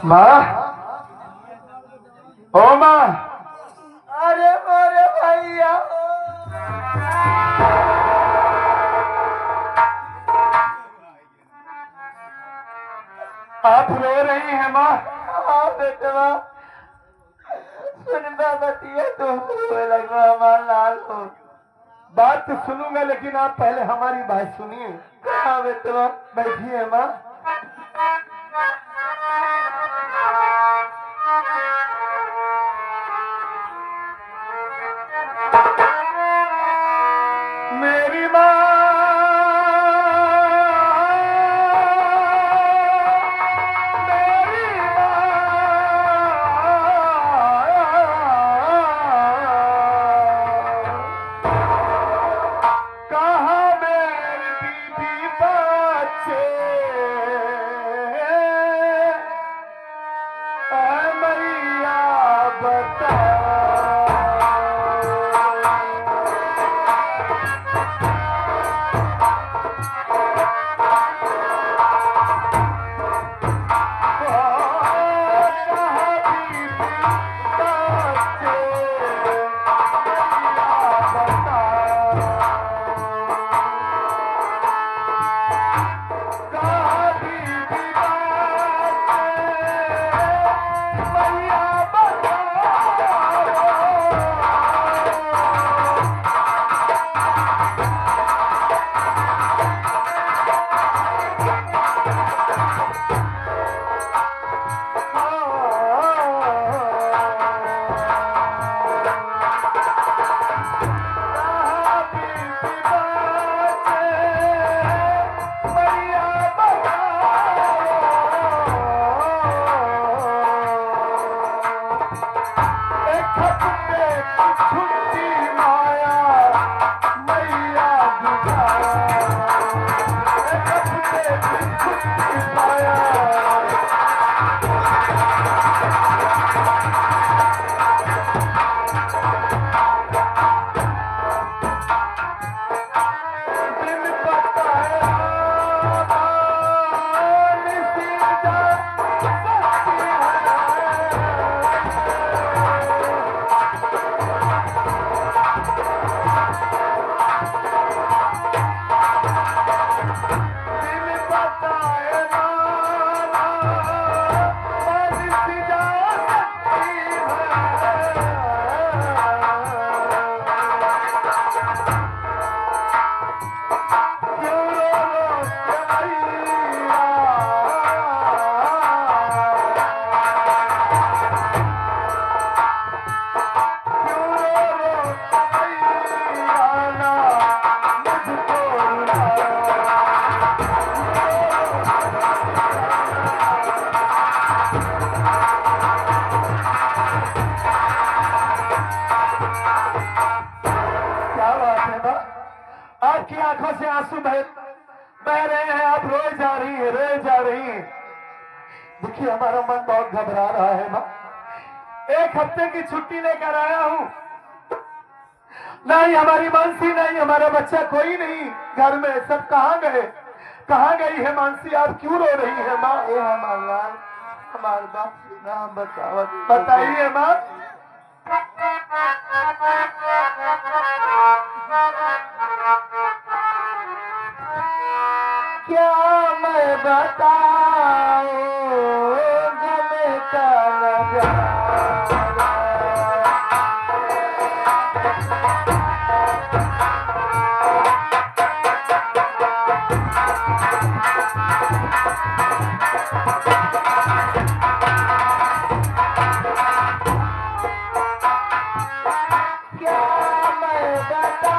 माँ, ओ माँ, अरे मोरे भैया, आप रो रही हैं माँ? हाँ बेटवा, सुनबा बतिया तुम रोए लगवा हमारा लाल हो। बात तो सुनूंगा, लेकिन आप पहले हमारी बात सुनिए। हाँ बेटवा, बैठिए माँ। मेरी माँ, मेरी माँ, कहाँ मेरी बीबी बच्चे, ऐ मैया बता। आपकी आंखों से आंसू बह रहे हैं, आप रोए जा रही हैं, रोए जा रही हैं। देखिए हमारा मन बहुत घबरा रहा है माँ। एक हफ्ते की छुट्टी लेकर आया हूँ, नहीं हमारी मानसी, नहीं हमारा बच्चा, कोई नहीं घर में। सब कहाँ गए, कहाँ गई है मानसी? आप क्यों रो रही है माँ? ये हमारा हमारे बाप नाम बतावत बताइए माँ। क्या मैं बताऊं गम का नजारा। क्या मैं बताऊं गम का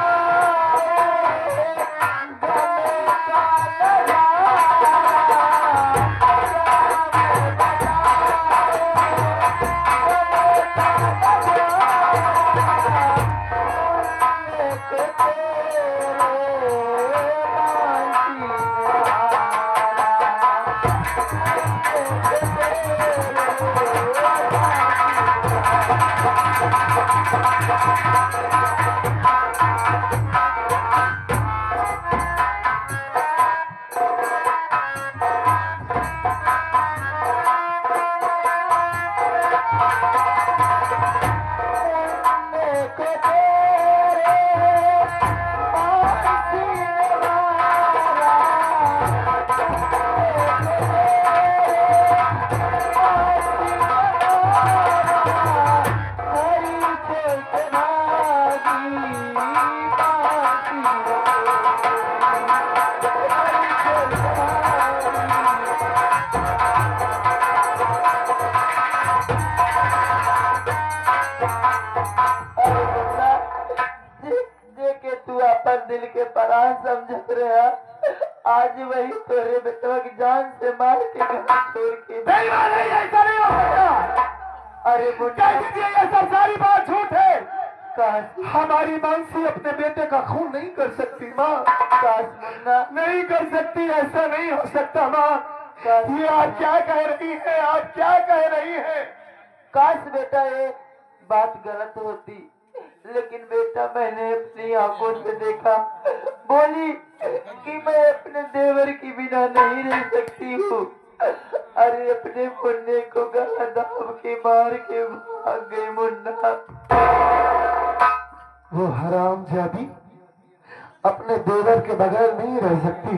के परान समझत रहा, आज वही तोरे बेटवा की जान से मार के घर छोड़ के। नहीं माँ, नहीं, ऐसा नहीं हो सकता। अरे मुन्ना, कह दीजिए ये सब सारी बात झूठ है। काश हमारी मानसी अपने बेटे का खून नहीं कर सकती माँ, काश मुन्ना, नहीं कर सकती, ऐसा नहीं हो सकता माँ। ये आप क्या कह रही है, आप क्या कह रही है? काश बेटा ये बात गलत होती, लेकिन बेटा मैंने अपनी आंखों से देखा। बोली कि मैं अपने देवर की बिना नहीं रह सकती हूँ। अरे अपने मुन्ने को गला दाब के मार के भाग गई मुन्ना। वो हरामजादी अपने देवर के बगैर नहीं रह सकती।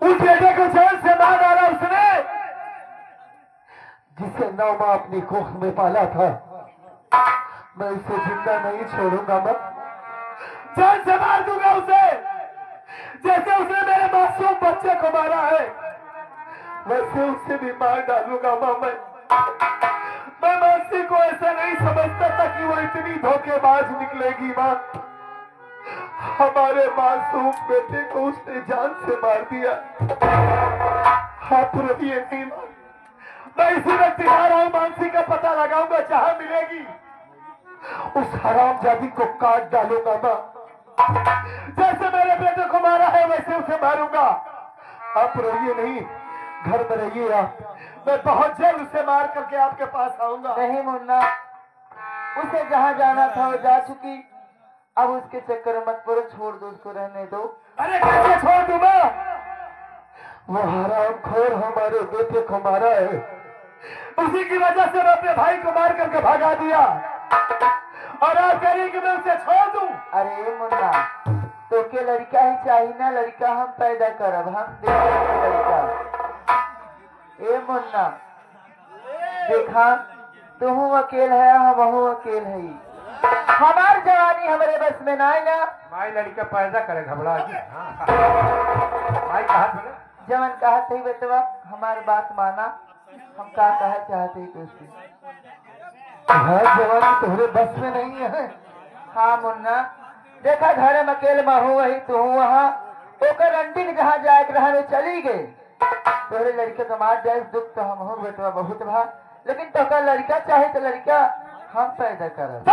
उस बेटे को जान से मार डाला उसने, जिसे 9 माह अपनी कोख में पाला था। मैं उसे जिंदा नहीं छोड़ूंगा, मैं जान से मार दूंगा उसे। जैसे उसने मेरे मासूम बच्चे को मारा है, वैसे उसे भी मार डालूंगा मां। मैं मानसी को ऐसा नहीं समझता था कि वो इतनी धोखेबाज निकलेगी मां। हमारे मासूम बेटे को उसने जान से मार दिया। हाथ रखिए नहीं मां, मैं इसी वक्त आ रहा हूं, मानसी का पता लगाऊंगा, जहां मिलेगी उस हरामजादी को काट डालूंगा मां। जैसे मेरे बेटे को मारा है वैसे उसे मारूंगा। आप रोइए नहीं, घर में रहिए आप, मैं बहुत जल्द उसे मार करके आपके पास आऊंगा। नहीं मुन्ना, उसे जहाँ जाना था वो जा चुकी, अब उसके चक्कर में मत पड़ो, छोड़ दो उसको, रहने दो। अरे कैसे छोड़ दूं मैं? वो हरामखोर हमारे बेटे को मारा है, उसी की वजह से मैं अपने भाई को मार करके भगा दिया, और आप कह रही कि मैं उसे छोड़ दूं? अरे मुन्ना, तो के लड़का ही चाहिए ना, लड़का हम पैदा करब, हम देखेंगे लड़का। ए मुन्ना देखा, तुम अकेल है, हम अकेल है। हमार जवानी हमारे बस में ना है ना। माई लड़का पैदा करे घबरा के। माई कहा बोले जवन कहा थी बेटवा, हमारी बात माना, हम क्या कहा चाहते दोस्ती। जवानी तुम्हारे बस में नहीं है। हाँ मुन्ना, देखा घर में अकेले में हूँ, वही तो हूँ वहाँ ओकर अंतिम जहाँ जाए रहने चली गई। तोहरे लड़के को मार जाए दुख तो हम हो बेटवा बहुत भा, लेकिन तो का लड़का चाहे तो लड़का हम पैदा करब।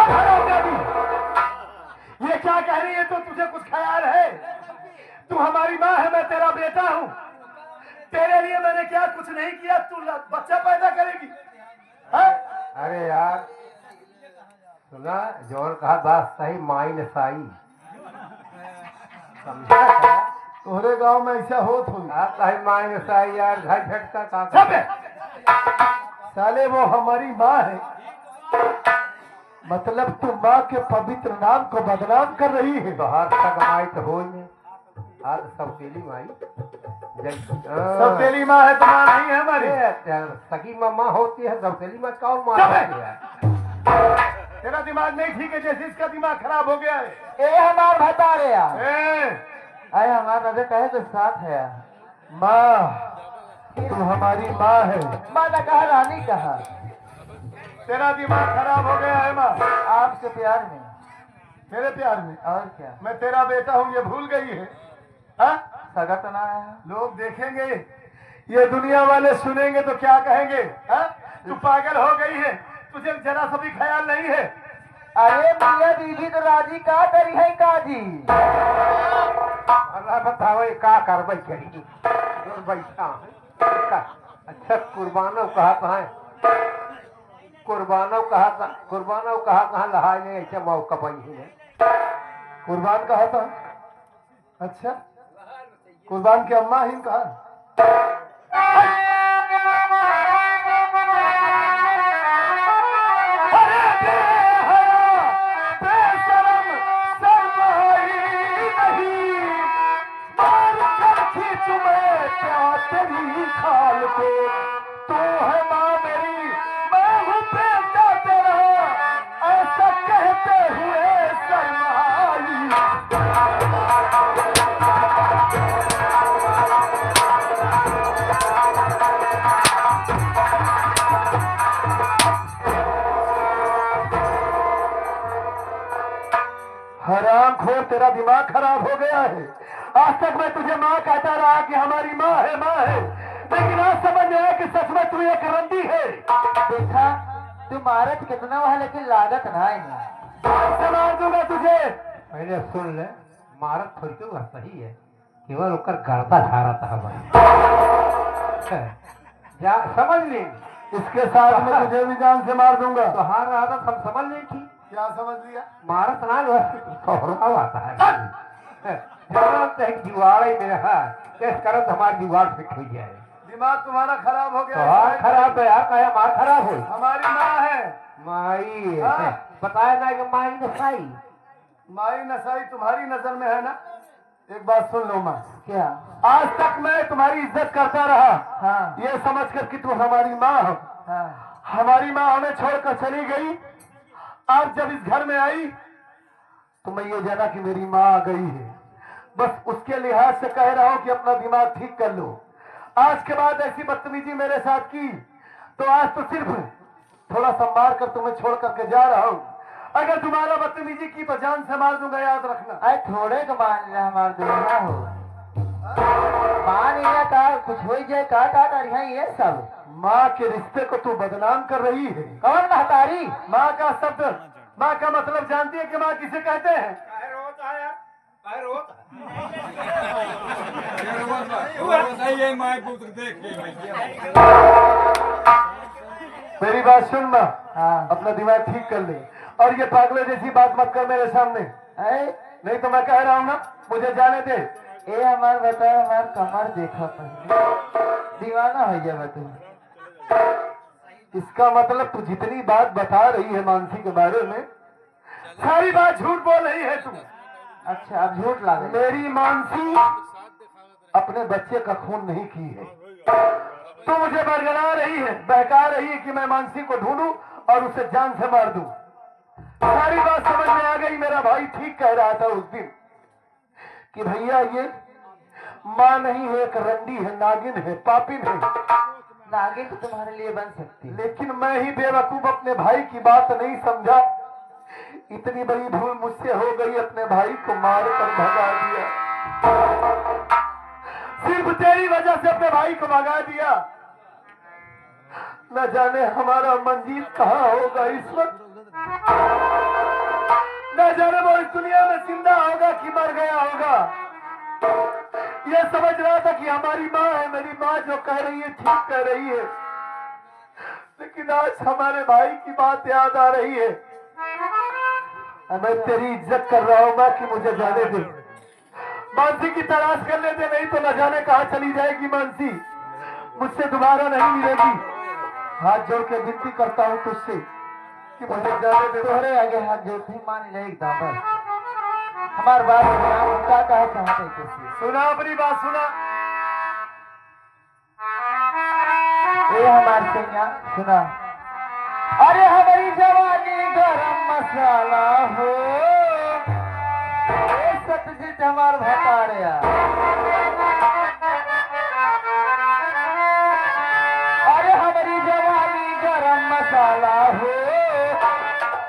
ये क्या कह रही है? तो तुझे कुछ ख्याल है? तू हमारी माँ है, मैं तेरा बेटा हूँ। तेरे लिए मैंने क्या कुछ नहीं किया, तू बच्चा पैदा करेगी है? अरे यार सुना, जोर कहा बात सही, माई ने साई समझा क्या? तोहरे गांव में ऐसा होत हो? सही माई ने साई यार, घर झटका का साले वो हमारी माँ है, मतलब तू माँ के पवित्र नाम को बदनाम कर रही है। बाहर तक माई तो हो ही आज सबकेली माई सबकेली माँ है तो माँ नहीं है हमारी। सगी माँ होती है, सबकेली माँ कौन माँ चुप है। होती है? तेरा दिमाग नहीं ठीक है, जैसे इसका दिमाग खराब हो गया है। ए हमार बता रहे यार, ए, अरे हमारा नजर कहे तो साथ है यार। माँ तू हमारी माँ है। माँ ने कहा, रानी कहा, तेरा दिमाग खराब हो गया है माँ। आपके प्यार में। मेरे प्यार में? और क्या, मैं तेरा बेटा हूँ, ये भूल गई है? हाँ? सगा तो ना है। लोग देखेंगे, ये दुनिया वाले सुनेंगे तो क्या कहेंगे? हाँ? तू पागल हो गई है, तुझे जरा सा भी ख्याल नहीं है। अरे मियाँ बीवी तो राजी का करी है काजी। अल्लाह बताओ ये का करवाई करी और बैठा है का? अच्छा कुर्बानो कहा कहाँ है? कुर्बानो कहा कहाँ लहाई नहीं, ऐसे मौका पाई ही नहीं। कुर्बान कहा था? अच्छा, कुर्बान की अम्मा ही कहा। अरे बेहया, बेशरम, शर्माई नहीं, मार कर खींचूं मैं क्या तेरी खाल को। तू है माँ मेरी, मैं हूँ बेटा तेरा, ऐसा कहते हुए शर्माई। हराम हरामखोर, तेरा दिमाग खराब हो गया है। आज तक मैं तुझे माँ कहता रहा कि हमारी माँ है, लेकिन आज समझ में आया कि सच में तू एक रंडी है। देखा तू मारत कितना हुआ लेकिन लागत ना है। से मार दूंगा तुझे। पहले सुन ले, मारत थोड़ी क्यों सही है, केवल होकर गर्दा झाड़ा था हमारा। जा समझ ली, इसके साथ में तुझे भी जान से मार दूंगा। तो हार रहा था, हम समझ ली थी। क्या समझ लिया? मारत ना जो सोहराव आता है। जुआड़ मेरा इस करत हमारी जुआड़ फिट हुई है। दिमाग तुम्हारा खराब हो तो गया हार है। खराब है यार, कहा मार खराब हो। हमारी माँ है। माई हाँ। बताया ना कि माई ने साई। माई नसाई तुम्हारी नजर में है ना। एक बात सुन लो माँ, क्या? आज तक मैं तुम्हारी इज्जत करता रहा, हाँ ये समझकर कि तू हमारी माँ हो। हाँ। हमारी माँ हमें छोड़कर चली गई। आज जब इस घर में आई तो मैं ये जाना कि मेरी माँ आ गई है। बस उसके लिहाज से कह रहा हूं कि अपना दिमाग ठीक कर लो। आज के बाद ऐसी बदतमीजी मेरे साथ की तो आज तो सिर्फ थोड़ा संभाल कर तुम्हें छोड़ करके जा रहा हूं। अगर तुम्हारा बदतमीजी की तो जान से मार दूंगा, याद रखना। अरे थोड़े का मान लिया हमारे दूल्हा हो, मान लिया का कुछ हो जाए का यहाँ ये सब। माँ के रिश्ते को तू बदनाम कर रही है। कौन महतारी? माँ का शब्द, माँ का मतलब जानती है कि माँ किसे कहते हैं? मेरी बात सुन माँ, हाँ। अपना दिमाग ठीक कर ले और ये पागलों जैसी बात मत कर मेरे सामने। नहीं तो मैं कह रहा हूँ ना, मुझे जाने दे। ए हमार बता, हमार कमर देखा पहले दीवाना हो जाए तू। इसका मतलब तू जितनी बात बता रही है मानसी के बारे में, सारी बात झूठ बोल रही है तू। अच्छा अब झूठ ला गई। मेरी मानसी अपने बच्चे का खून नहीं की है। तू मुझे बरगला रही है, बहका रही है कि मैं मानसी को ढूंढूं और उसे जान से मार दूं। सारी बात समझ में आ गई। मेरा भाई ठीक कह रहा था उस दिन कि भैया ये माँ नहीं है, एक रंडी है, नागिन है, पापिन है। नागिन तो तुम्हारे लिए बन सकती है, लेकिन मैं ही बेवकूफ अपने भाई की बात नहीं समझा। इतनी बड़ी भूल मुझसे हो गई, अपने भाई को मार कर भगा दिया। सिर्फ तेरी वजह से अपने भाई को भगा दिया। न जाने हमारा मंजीत कहाँ होगा इस वक्त, न जाने वो इस दुनिया में जिंदा होगा कि मर गया होगा। ये समझ रहा था कि हमारी माँ है, मेरी माँ जो कह रही है ठीक कह रही है, लेकिन आज हमारे भाई की बात याद आ रही है। मैं तेरी इज्जत कर रहा हूँ माँ कि मुझे जाने दे। मानसी की तलाश कर लेते, नहीं तो न जाने कहाँ चली जाएगी मानसी, मुझसे दोबारा नहीं मिलेगी। हाथ जोड़ के विनती करता हूँ तुझसे कि मुझे जाने दे। तोहरे आगे हाथ जोड़ते ही मान ले एकदम बस। हमार बात सुना, उनका कहा चाहते कैसे? सुना अपनी बात सुना। ये हमार सैया सुना। अरे हमारी जवानी गरम मसाला हो, सतजीत हमार भतारिया। अरे हमारी जवानी गरम मसाला हो,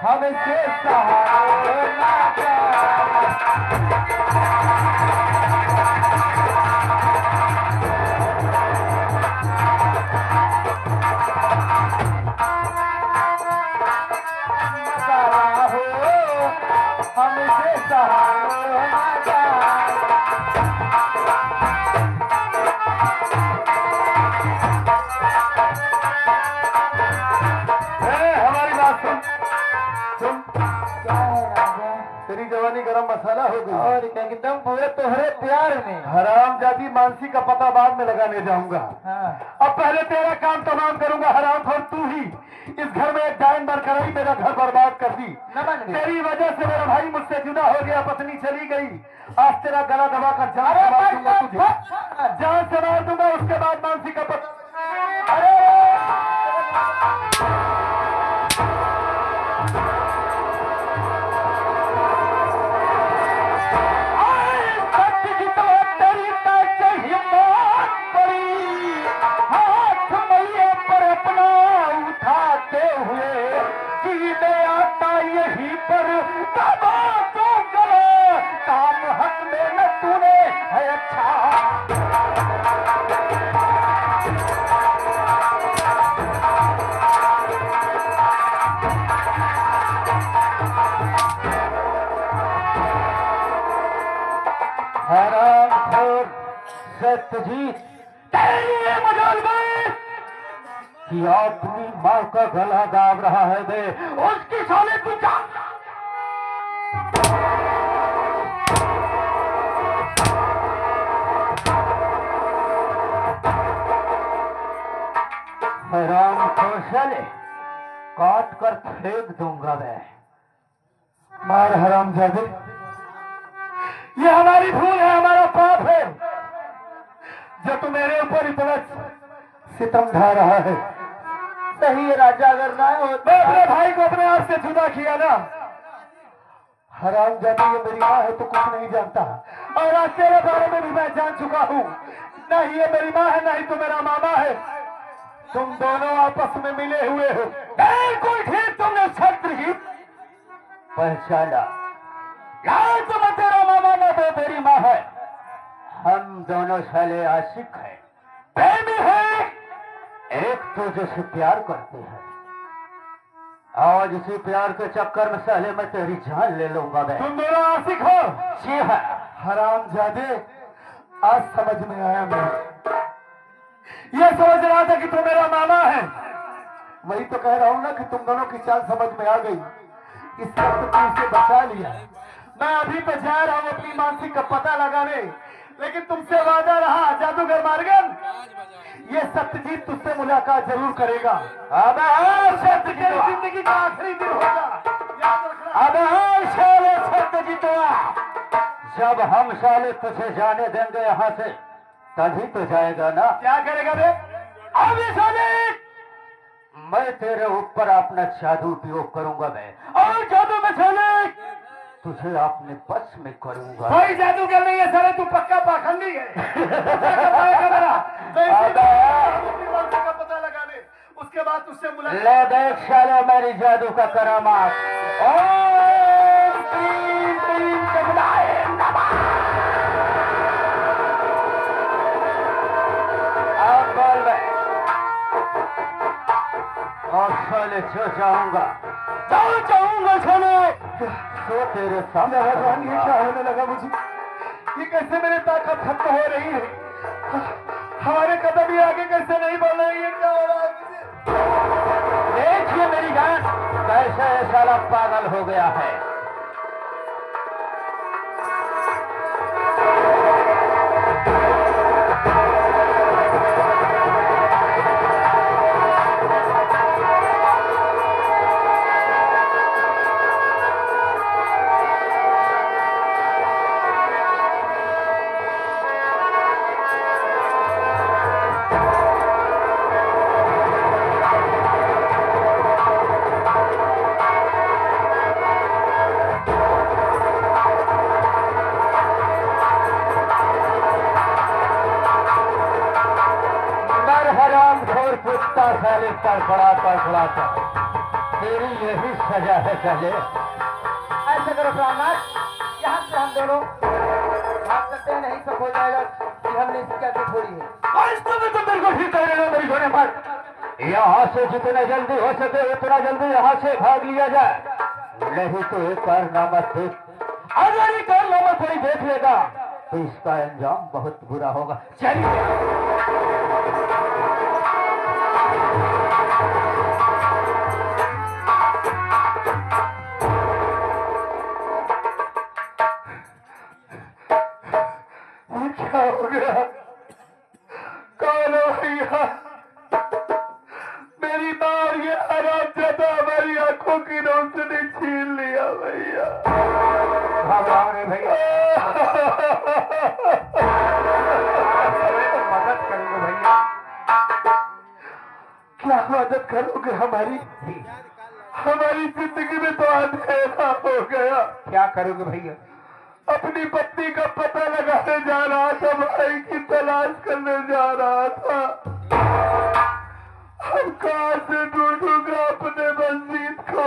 हमसे सहारा ना जाए। मसाला हो, हमसे सहारा ना जाए। हमारी बात सुन। सुन, क्या है राजा? तेरी जवानी गरम मसाला हो गई और एकदम पूरे तोहरे प्यार में। हराम जाती मानसी का पता बाद में लगाने जाऊंगा। हाँ। अब पहले तेरा काम तमाम करूंगा। हराम खोर तू ही इस घर में एक डायन बर कराई, मेरा घर बर्बाद कर दी। नमन भी। तेरी वजह से मेरा भाई मुझसे जुदा हो गया, पत्नी चली गई। आज तेरा गला दबा कर जान से मार दूंगा तुझे, जान से मार दूंगा। उसके बाद मानसी का पता। अरे कि अपनी माँ का गला दाब रहा है बे, उसकी साले तू जा। हराम खोशले काट कर फेंक दूंगा मैं। मार हराम जादे, ये हमारी भूल है, हमारा पाप है जो तू मेरे ऊपर इतना सितम ढा रहा है। सही है राजा, अगर ना हो मैं अपने भाई को अपने आप से जुदा किया ना। हराम जादे, ये मेरी माँ है, तो कुछ नहीं जानता, और आज तेरे बारे में भी मैं जान चुका हूँ। ना ही ये मेरी माँ है, ना ही तो मेरा मामा है। तुम दोनों आपस में मिले हुए हो। बिल्कुल ठीक तुमने छत्रजीत पहचाना। यार तुम तेरा मामा ना तो तेरी माँ है। हम दोनों साले आशिक हैं, प्रेमी हैं, एक दूसरे से प्यार करते हैं। आज इसी प्यार के चक्कर में साले मैं तेरी जान ले लूंगा। मैं तुम दोनों आशिक हो? जी हाँ। हराम जादे, आज समझ में आया। मैं ये समझ रहा था कि तू मेरा मामा है। वही तो कह रहा हूं ना कि तुम दोनों की चाल समझ में आ गई। इस वक्त तू इसे बचा लिया। मैं अभी तो जा रहा हूं अपनी मानसी का पता लगाने, लेकिन तुमसे वादा रहा जादूगर मार्गन, ये सत्यजीत तुझसे मुलाकात जरूर करेगा। अब सत्य तेरी जिंदगी का आखिरी दिन होगा, याद रखना। अब साले सत्यजीतवा, जब हम साले तुझे जाने देंगे यहाँ से, तभी तो जाएगा ना। क्या करेगा बे? अभी साले मैं तेरे ऊपर अपना जादू उपयोग करूंगा मैं, और जादू में साले तुझे अपने बस में करूंगा। कोई जादूगर नहीं है साले, तू पक्का पाखंडी है। का पता लगा ले, उसके बाद तुझसे मुलाकात। ले देख साले मेरी जादू का करामात। ओम क्रीम क्रीम जगदाय नमः। अब बोल बे। और साले जो जाऊंगा साले, तो तेरे सामने। भगवान, ये क्या होने लगा मुझे? ये कैसे मेरी ताकत खत्म हो रही है? हमारे कदम ही आगे कैसे नहीं बढ़ रही है? क्या हो रहा है मुझे? देखिए मेरी जान, कैसे ये साला पागल हो गया है। तड़फड़ाता तेरी यही सजा है साले। ऐसा करो प्राणनाथ, यहाँ से हम दोनों बात करते हैं, नहीं सब हो जाएगा कि हमने इसकी क्या छोड़ी है। तो मेरे को ठीक है, मेरी घोड़े पर यहाँ से जितना जल्दी हो सके उतना जल्दी यहाँ से भाग लिया जाए, नहीं तो एक कारनामा देख। अगर ये कारनामा कोई देख लेगा तो इसका अंजाम बहुत बुरा होगा। चलिए। क्या हो गया? कौन हो भैया? मेरी माँ और ये हरामजादा हमारी आंखों की रोशनी छीन लिया भैया। घबराओ रे भैया, मदद करेंगे भैया। क्या मदद करोगे हमारी? हमारी जिंदगी में तो अंधेरा हो गया। क्या करोगे भैया? अपनी पत्नी का पता लगाने जा रहा था, भाई की तलाश करने जा रहा था। हम कहां से ढूंढूंगा अपने मंजीत को?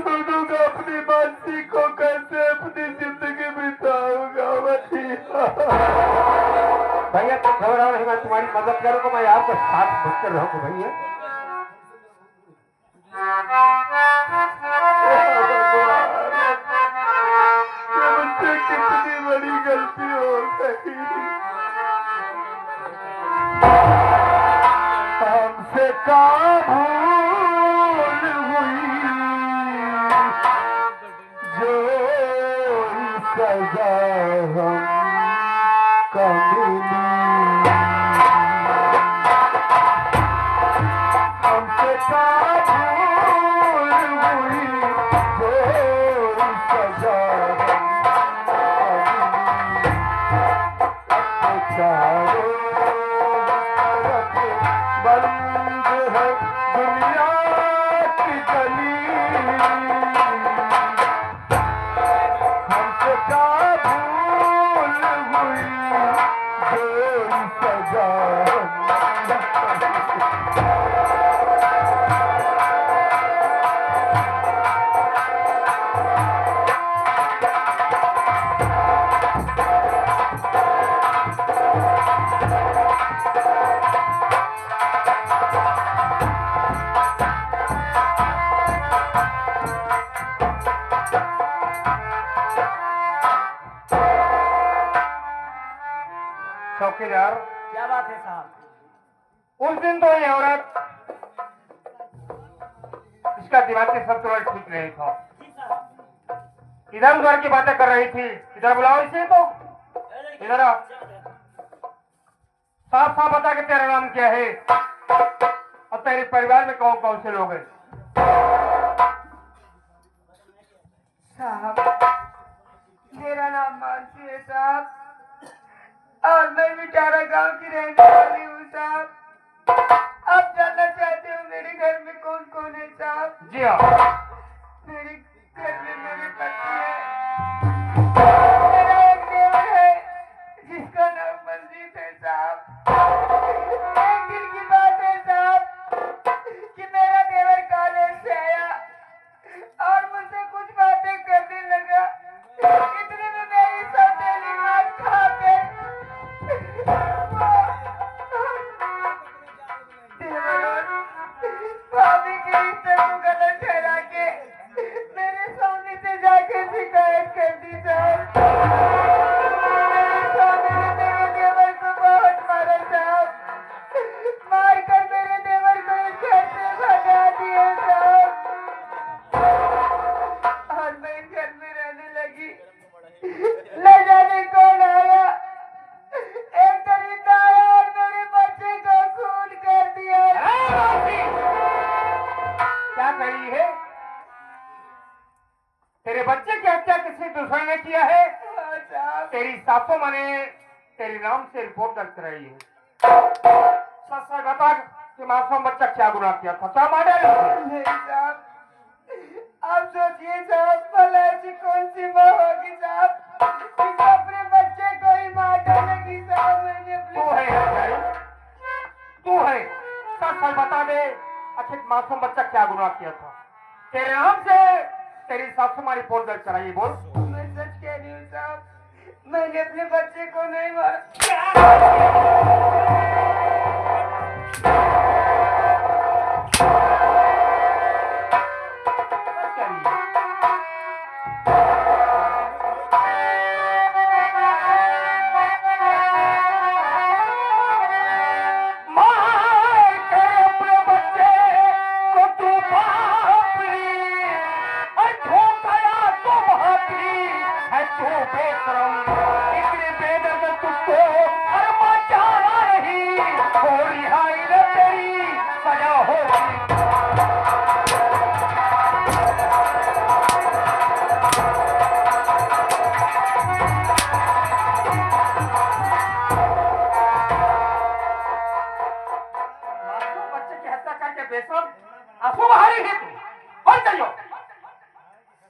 ढूंढूंगा अपनी मंजी को, कैसे अपनी जिंदगी बिताऊंगा भैया? तुम घबराओ नहीं, मैं तुम्हारी मदद करूंगा, मैं आपका साथ भक्त रहूंगा भैया। कितनी बड़ी गलती हो गई। का भूल हुई जो सजा हम कमिली हमसे का भूल हुई जो सजा हम चारों तरफ बंद है दुनिया की गली हमसे का भूल हुई जो सजा चौकीदार, क्या बात है साहब? उस दिन तो ये औरत इसका दिमागी संतुलन ठीक नहीं था। इधर उधर की बातें कर रही थी। इधर बुलाओ इसे तो। इधर आ। साफ साफ बता कि तेरा नाम क्या है और तेरे परिवार में कौन कौन से लोग हैं। साहब, मेरा नाम मानसी है साहब, और मैं बिटारा गांव की रहने वाली हूँ साहब। आप जानना चाहते हो मेरे घर में कौन कौन है साहब? जी हाँ। मेरे घर में मेरी पत्नी है, मेरा एक देवर है जिसका नाम मंजीत है साहब। एक दिन की बात है साहब कि मेरा देवर कॉलेज से आया और मुझसे कुछ बातें करने लगा। इतने में मेरी सौतेली माँ खा के भाभी के रिश्ते को गलत ठहरा के मेरे स्वामी से जाकर शिकायत कर दी साहब। मेरे स्वामी ने मेरे देवर को बहुत मारा साहब, मारकर मेरे देवर को इस घर से भगा दिया साहब। और मैं इस घर में रहने लगी। ले जाने कौन आया? एक दरिंदा आया और मेरे बच्चे को खून कर दिया। क्या कही है? तेरे बच्चे की हत्या किसी दूसरे ने किया है? हाँ साहब। तेरी सासू माँ ने तेरे नाम से रिपोर्ट दर्ज कराई है। सच सच बता कि मासूम बच्चा क्या गुनाह किया था, क्या मार डाली थी? नहीं साहब, आप सोचिए साहब, भला ऐसी कौन सी माँ होगी साहब जिसको अपने बच्चे को ही मार डालेगी साहब? मैंने तू है हत्यारी, तू है। सच सच बता दे, आखिर मासूम बच्चा क्या गुनाह किया था? तेरे नाम से तेरी सासू माँ रिपोर्ट दर्ज कराई, बोल। मैं सच कह रही हूँ साहब, मैंने अपने बच्चे को नहीं मारा।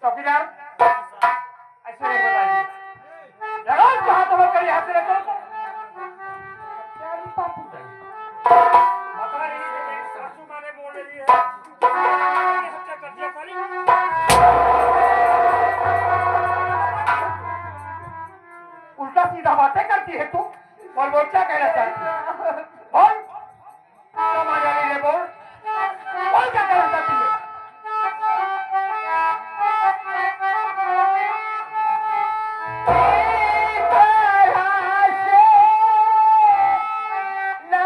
चौकीदार, ऐसे नहीं बताइए। जरूर कहा तो कहीं हाथ से रखो। पता नहीं कि मेरी सासू माँ ने बोल रही है हत्या कर दिया साली। उल्टा सीधा बातें करती है तू। बोल बोल, क्या कहना चाहती है? बोल, क्या मजा ले ले, बोल बोल, क्या कहना चाहती है? ना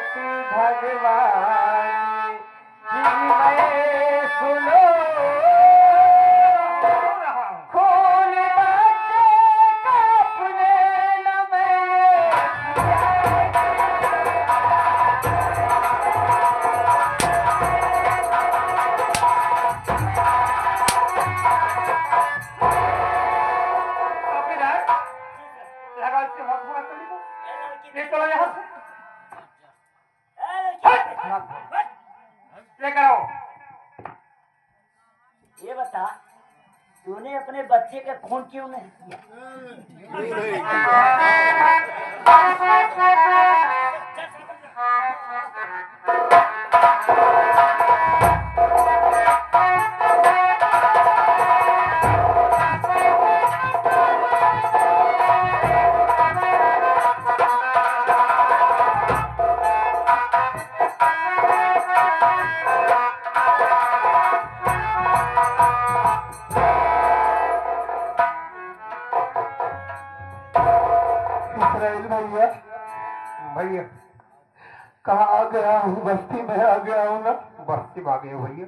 कि भगवान जी मैं सुनो खून बचे का अपने न निकलो यहाँ से। लेकर आओ। ये बता तूने अपने बच्चे का खून क्यों नहीं किया? इस्राएल भैया, भैया कहाँ आ गया हूँ? बस्ती में आ गया हूँ ना। बस्ती में आ गए भैया।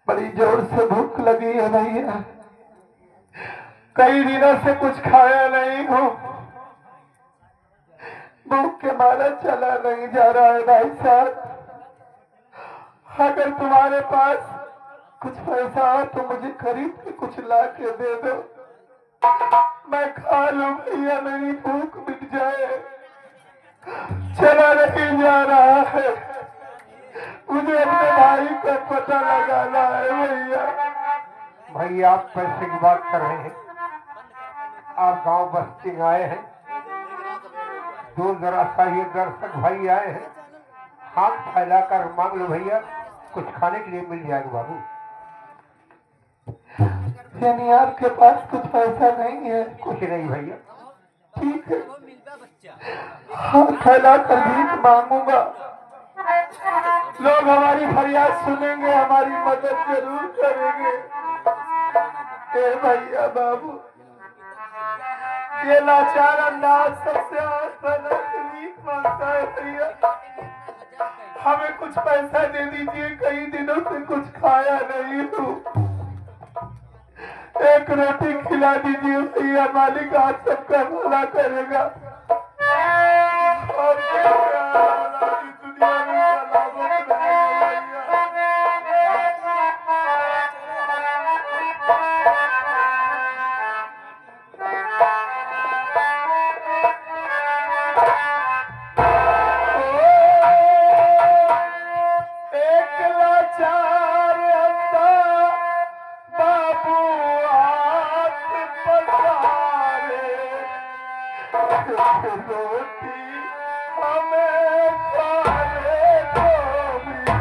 बड़ी जोर से भूख लगी है भैया, कई दिनों से कुछ खाया नहीं हूँ, भूख के मारा चला नहीं जा रहा है। भाई साहब, अगर तुम्हारे पास कुछ पैसा हो तो मुझे खरीद के कुछ ला के दे दो, मैं खा लूं भैया, मेरी भूख मिट जाए। चला नहीं जा रहा है, मुझे अपने भाई का पता लगाना है भैया। भैया आप पैसे की बात कर रहे हैं, आप गांव बस्ती में आए हैं, दूर दराज का ये दर्शक भाई आए हैं, हाथ फैलाकर मांग लो भैया, कुछ खाने के लिए मिल जाएगा बाबू। यानी आपके पास कुछ पैसा नहीं है? कुछ नहीं भैया। ठीक है, हाथ फैला कर भीख मांगूंगा, लोग हमारी फरियाद सुनेंगे, हमारी मदद जरूर करेंगे। ए भैया बाबू, ये लाचार अंदाज सबसे भीख मांगता है भैया, हमें कुछ पैसा दे दीजिए, कई दिनों से कुछ खाया नहीं हूँ, एक रोटी खिला दीजिए भैया, मालिक आज सबका भला करेगा। और क्या दुनिया में सलामत रहेगा भैया। एक लाचार अंधा बाबू रोटी हमें खाने को मिले।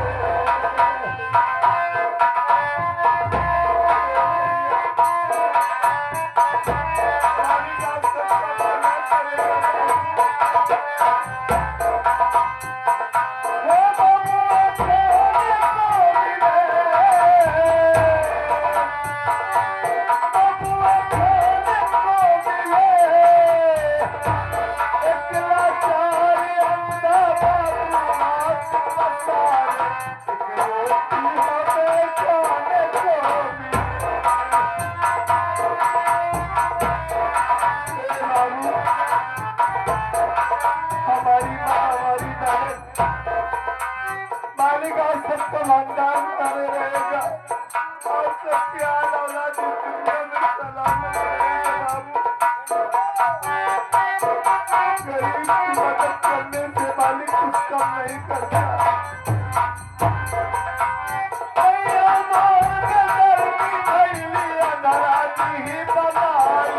हमारी माँ, हमारी बहन, मालिक आज सबका भंडार करे रहेगा और सबकी औलाद इस दुनिया में सलामत रहेगा बाबू। गरीब की मदद करने से मालिक कुछ कम नहीं करता। भैया मोर के दर की भैलिया नाराजी ही बनाई।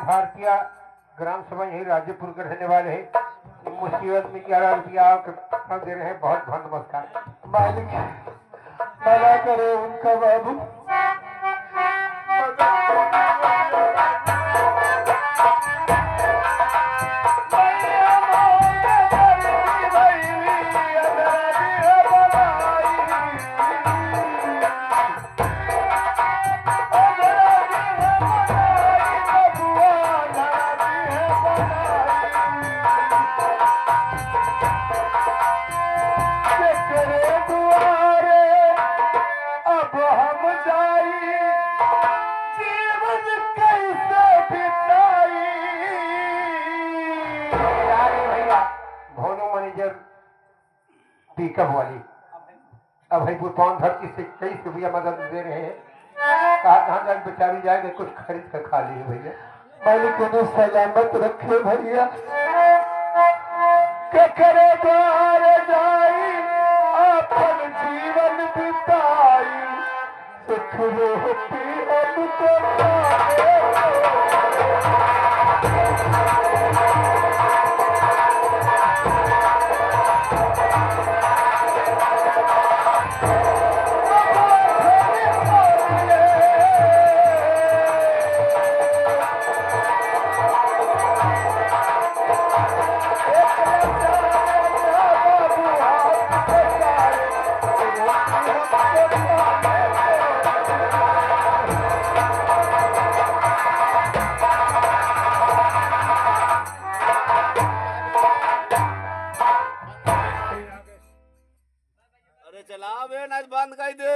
भारतीय ग्राम सभा यही राजेपुर के रहने वाले हैं, मुसीबत में 11 रुपया दे रहे हैं, बहुत बहुत नमस्कार। मालिक भला करे उनका बाबू। कब वाली अब भाई वो कौन धरती से कई से भैया मदद दे रहे हैं कहा कहाँ जाए बेचारी जाएगा कुछ खरीद कर खा लिए भैया मालिक उन्हें सलामत रखे भैया के करे द्वार जाई अपन जीवन बिताई सुख रोटी हमको पाए। अरे चला बे नाच बंद कर दे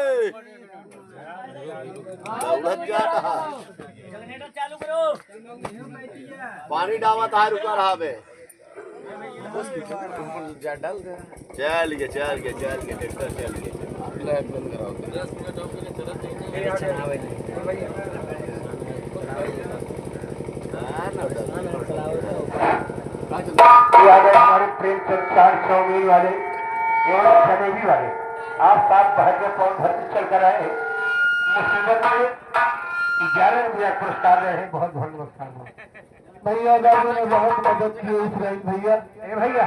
दौलत क्या कहा जनरेटर चालू करो। पानी डावा था रुका रहा बे चल गया ट्रैक्टर चल गया ये आ गए हमारे प्रेमचंद चार चौमील वाले एवं जलेबी वाले आप साथ भाग्य पौन धरती चल कर आए मुसीबत में 11 रुपया पुरस्कार रहे हैं बहुत बहुत नमस्कार भैया लोगों ने बहुत मदद की इब्राहिम भैया ए भैया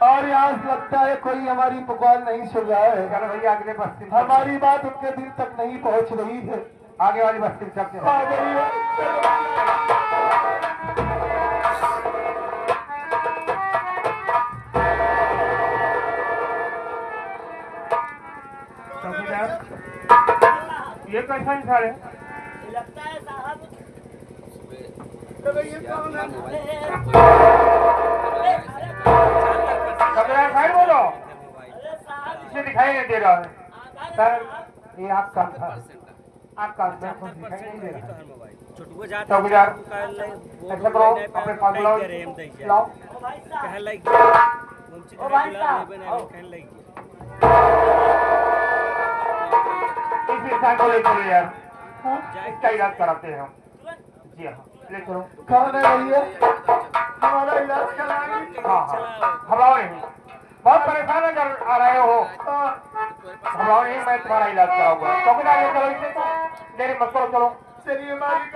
और यहाँ से लगता है कोई हमारी पुकार नहीं सुन रहा है। चलो भैया अगले बस्ती में हमारी बात उनके दिल तक नहीं पहुँच रही है। आगे वाली बस्ती में चलते हैं आ जाइए। ये कैसा इंसान है लगता है साहब साइड बोलो अरे साहब इसे दिखाई नहीं दे रहा है सर ये आपका था आपका दिखाई नहीं दे रहा है चौकीदार ऐसा करो अपने पास बुलाओ लाओ ओ भाई साहब ओ भाई साहब इस इंसान को ले चलो यार इसका इलाज कराते हैं हम जी हाँ ले चलो कौन है भैया हमारा इलाज कराएंगे। हाँ हाँ घबराओ नहीं बहुत परेशान अगर आ रहे हो घबराओ नहीं मैं तुम्हारा इलाज कराऊंगा चौकीदार ले चलो इसे देरी मत करो चलो चलिए मालिक